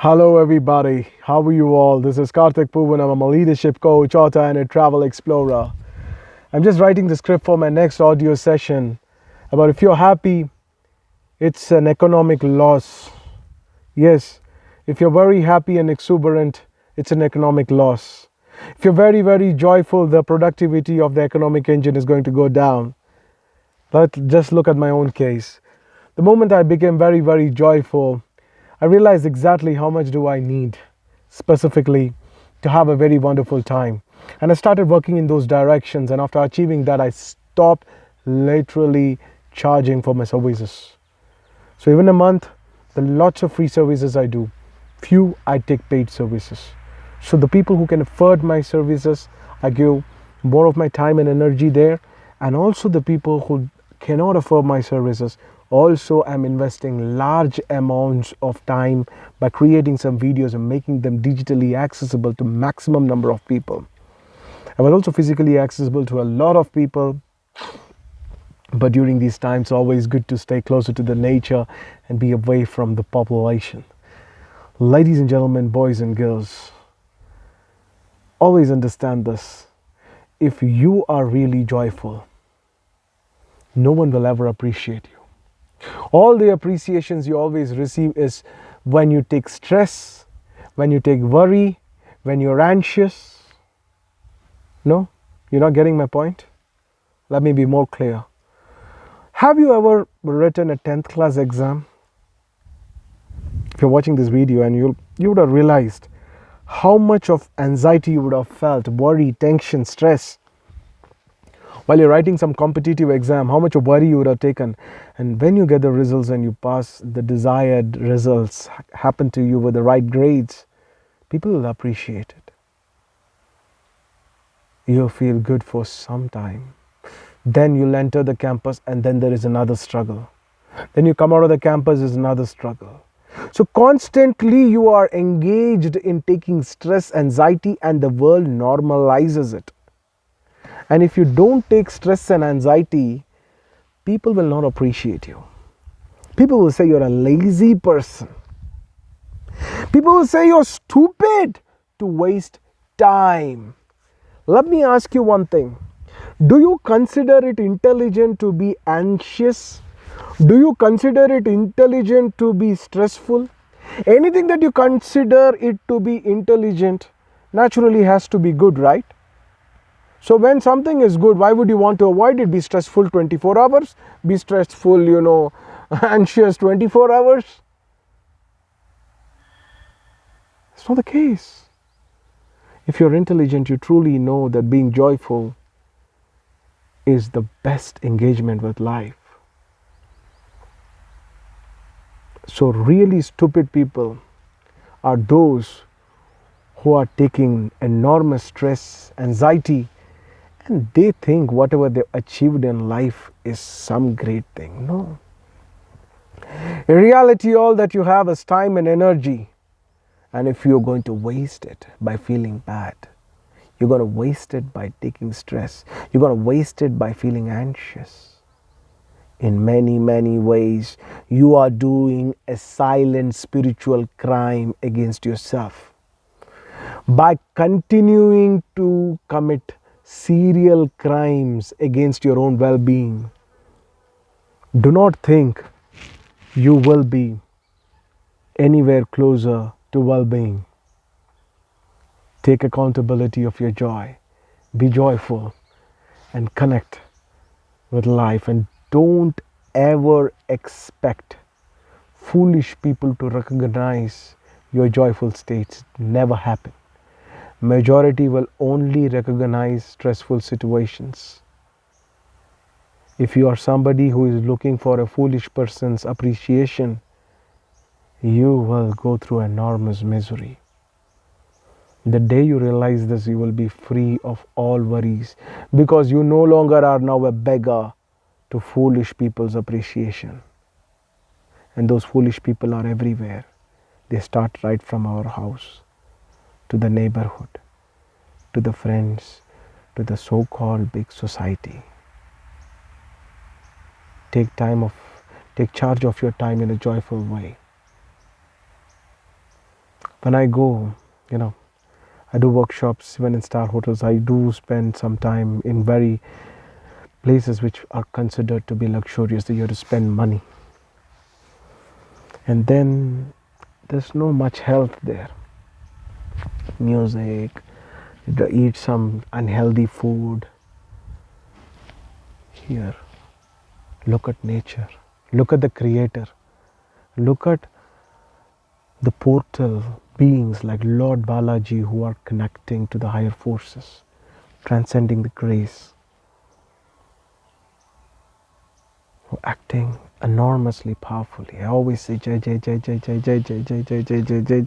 Hello, everybody. How are you all? This is Karthik Poovan. I'm a leadership coach, author, and a travel explorer. I'm just writing the script for my next audio session about if you're happy, it's an economic loss. Yes, if you're very happy and exuberant, it's an economic loss. If you're very, very joyful, the productivity of the economic engine is going to go down. Let's just look at my own case. The moment I became very, very joyful, I realized exactly how much do I need specifically to have a very wonderful time. And I started working in those directions, and after achieving that, I stopped literally charging for my services. So even a month, there are lots of free services I do. Few I take paid services. So the people who can afford my services, I give more of my time and energy there. And also the people who cannot afford my services, also I'm investing large amounts of time by creating some videos and making them digitally accessible to maximum number of people. I was also physically accessible to a lot of people, but during these times it's always good to stay closer to the nature and be away from the population. Ladies and gentlemen, boys and girls, always understand this. If you are really joyful, no one will ever appreciate you. All the appreciations you always receive is when you take stress, when you take worry, when you're anxious. No? You're not getting my point? Let me be more clear. Have you ever written a 10th class exam? If you're watching this video, and you would have realized how much of anxiety you would have felt, worry, tension, stress, while you're writing some competitive exam, how much of worry you would have taken. And when you get the results and you pass, the desired results happen to you with the right grades, people will appreciate it. You'll feel good for some time. Then you'll enter the campus, and then there is another struggle. Then you come out of the campus, is another struggle. So constantly you are engaged in taking stress, anxiety, and the world normalizes it. And if you don't take stress and anxiety, people will not appreciate you. People will say you're a lazy person. People will say you're stupid to waste time. Let me ask you one thing. Do you consider it intelligent to be anxious? Do you consider it intelligent to be stressful? Anything that you consider it to be intelligent naturally has to be good, right? So when something is good, why would you want to avoid it? Be stressful 24 hours, be stressful, anxious 24 hours. It's not the case. If you're intelligent, you truly know that being joyful is the best engagement with life. So really stupid people are those who are taking enormous stress, anxiety, and they think whatever they've achieved in life is some great thing. No. In reality, all that you have is time and energy. And if you're going to waste it by feeling bad, you're going to waste it by taking stress, you're going to waste it by feeling anxious. In many, many ways, you are doing a silent spiritual crime against yourself by continuing to commit serial crimes against your own well-being. Do not think you will be anywhere closer to well-being. Take accountability of your joy. Be joyful and connect with life, and don't ever expect foolish people to recognize your joyful states. Never happen. Majority will only recognize stressful situations. If you are somebody who is looking for a foolish person's appreciation, you will go through enormous misery. The day you realize this, you will be free of all worries, because you no longer are now a beggar to foolish people's appreciation. And those foolish people are everywhere. They start right from our house, to the neighborhood, to the friends, to the so-called big society. Take charge of your time in a joyful way. When I go, I do workshops even in star hotels. I do spend some time in very places which are considered to be luxurious, that you have to spend money. And then there's no much health there. Music, you eat some unhealthy food. Here, look at nature, look at the creator, look at the portal beings like Lord Balaji who are connecting to the higher forces, transcending the grace, who are acting enormously powerfully. I always say Jai Jai Jai Jai Jai Jai Jai Jai Jai Jai Jai Jai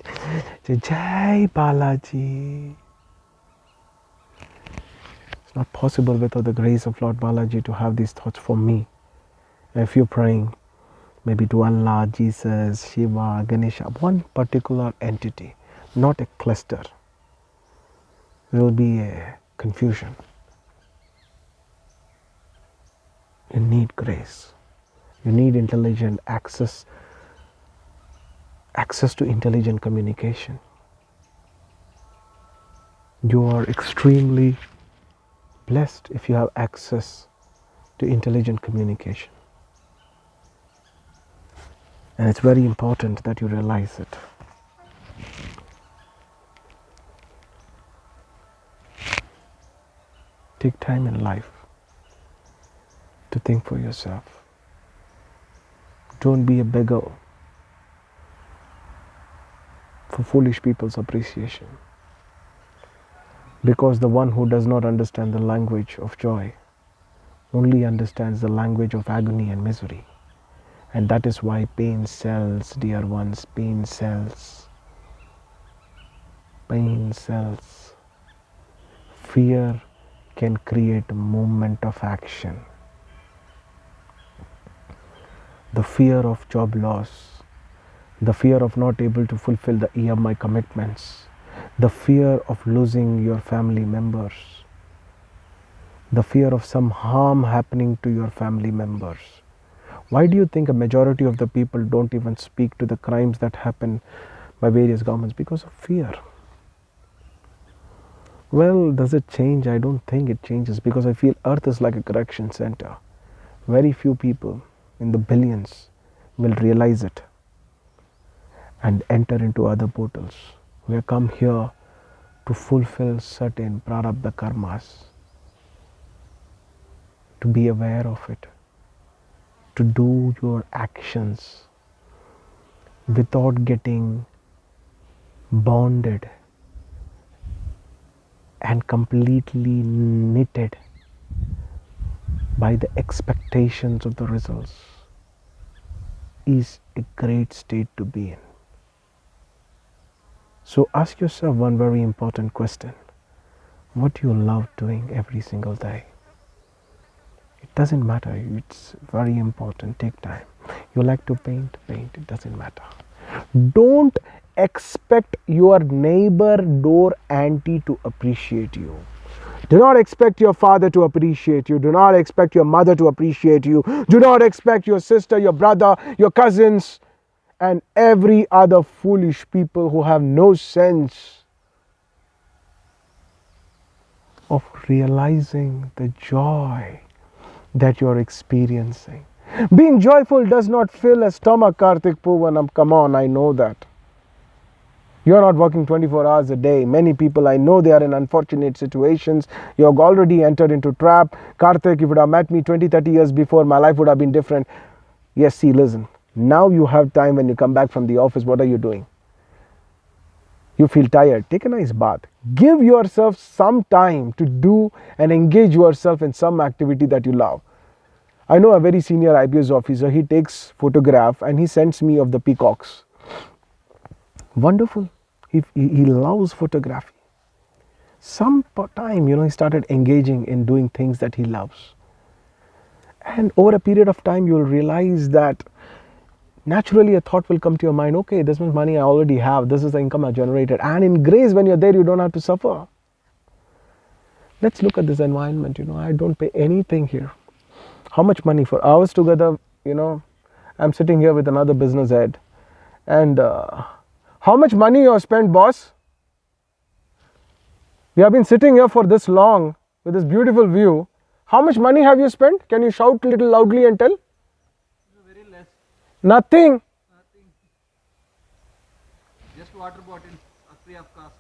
Jai Jai Balaji. It's not possible without the grace of Lord Balaji to have these thoughts for me. And if you're praying, maybe to Allah, Jesus, Shiva, Ganesha, one particular entity, not a cluster, there will be a confusion. You need grace. You need intelligent access to intelligent communication. You are extremely blessed if you have access to intelligent communication. And it's very important that you realize it. Take time in life to think for yourself. Don't be a beggar for foolish people's appreciation. Because the one who does not understand the language of joy only understands the language of agony and misery. And that is why pain sells, dear ones, pain sells. Pain sells. Fear can create a moment of action. The fear of job loss, the fear of not able to fulfill the EMI commitments, the fear of losing your family members, the fear of some harm happening to your family members. Why do you think a majority of the people don't even speak to the crimes that happen by various governments? Because of fear. Well, does it change? I don't think it changes, because I feel Earth is like a correction center. Very few people in the billions will realize it and enter into other portals. We have come here to fulfill certain prarabdha karmas, to be aware of it, to do your actions without getting bonded and completely knitted by the expectations of the results is a great state to be in. So ask yourself one very important question. What do you love doing every single day? It doesn't matter. It's very important. Take time. You like to paint? Paint. It doesn't matter. Don't expect your neighbor door auntie to appreciate you. Do not expect your father to appreciate you. Do not expect your mother to appreciate you. Do not expect your sister, your brother, your cousins, and every other foolish people who have no sense of realizing the joy that you're experiencing. Being joyful does not fill a stomach, Karthik Poovanam. Come on, I know that. You're not working 24 hours a day. Many people, I know they are in unfortunate situations. You have already entered into trap. Karthik, if you would have met me 20, 30 years before, my life would have been different. Yes, see, listen. Now you have time when you come back from the office. What are you doing? You feel tired. Take a nice bath. Give yourself some time to do and engage yourself in some activity that you love. I know a very senior IPS officer. He takes photograph and he sends me of the peacocks. Wonderful. He loves photography. Some time, he started engaging in doing things that he loves. And over a period of time, you'll realize that naturally a thought will come to your mind, okay, this much money I already have, this is the income I generated. And in grace, when you're there, you don't have to suffer. Let's look at this environment, I don't pay anything here. How much money for hours together, I'm sitting here with another business head. And How much money you have spent, boss? We have been sitting here for this long with this beautiful view. How much money have you spent? Can you shout a little loudly and tell? Very less. Nothing. Nothing. Just water bottle, free of cost.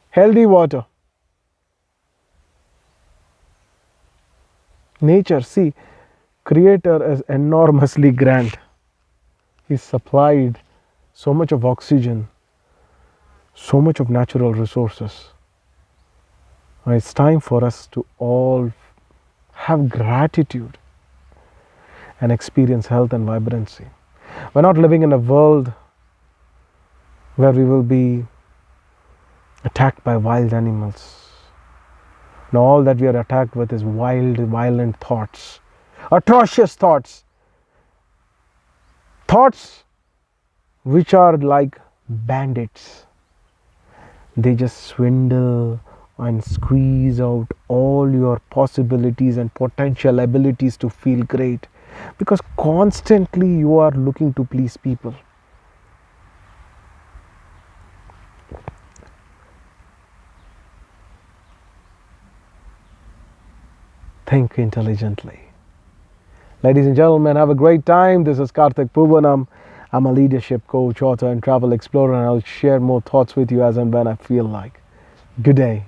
Healthy water. Nature, see, Creator is enormously grand. He supplied so much of oxygen, so much of natural resources. Now it's time for us to all have gratitude and experience health and vibrancy. We're not living in a world where we will be attacked by wild animals. Now all that we are attacked with is wild, violent thoughts, atrocious thoughts, thoughts which are like bandits. They just swindle and squeeze out all your possibilities and potential abilities to feel great, because constantly you are looking to please people. Think intelligently. Ladies and gentlemen, have a great time. This is Karthik Puvanam. I'm a leadership coach, author, and travel explorer, and I'll share more thoughts with you as and when I feel like. Good day.